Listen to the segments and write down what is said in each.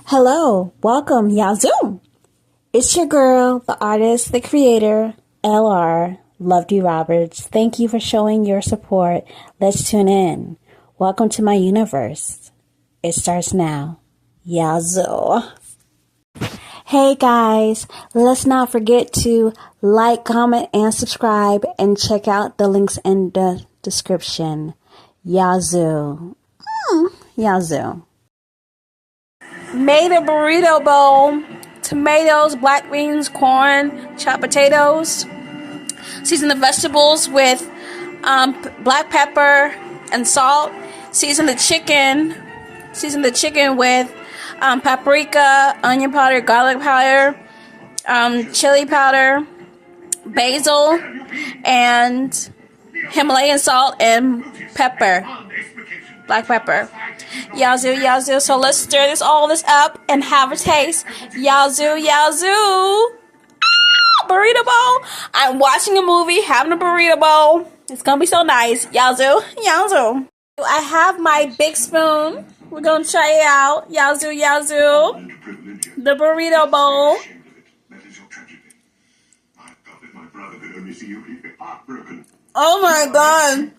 Hello, welcome, Yazoo. It's your girl, the artist, the creator, LR, Lovede Roberts. Thank you for showing your support. Let's tune in. Welcome to my universe. It starts now. Yazoo. Hey guys, let's not forget to like, comment, and subscribe, and check out the links in the description. Yazoo. Yazoo. Made a burrito bowl, tomatoes, black beans, corn, chopped potatoes. Season the vegetables with black pepper and salt. Season the chicken with paprika, onion powder, garlic powder, chili powder, basil, and Himalayan salt and pepper, black pepper. Yazoo, yazoo. So let's stir all this up and have a taste. Yazoo, yazoo. Ah, burrito bowl. I'm watching a movie, having a burrito bowl. It's gonna be so nice. Yazoo, yazoo. I have my big spoon. We're gonna try it out. Yazoo, yazoo. The burrito bowl. Oh my god.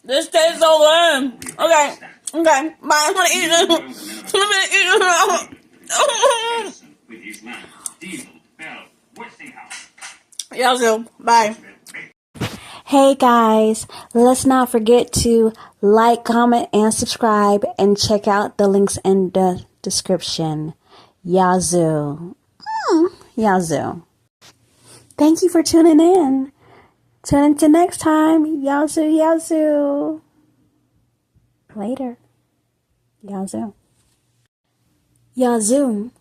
This tastes so good. Okay. Bye. I'm gonna eat it. Yazoo. Bye. Hey guys, let's not forget to like, comment, and subscribe, and check out the links in the description. Yazoo. Yazoo. Thank you for tuning in. Tune in to next time. Yazoo, yazoo. Later. Yazoo. Yazoo.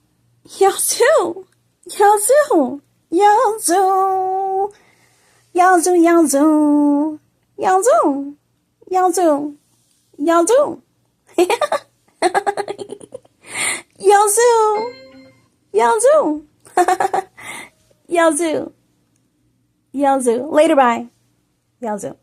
Yazoo. Yazoo. Yazoo. Yazoo, yazoo. Yazoo. Yazoo. Yazoo. Yazoo. Yazoo. Yazoo. Yazoo. Later, bye. Yazoo.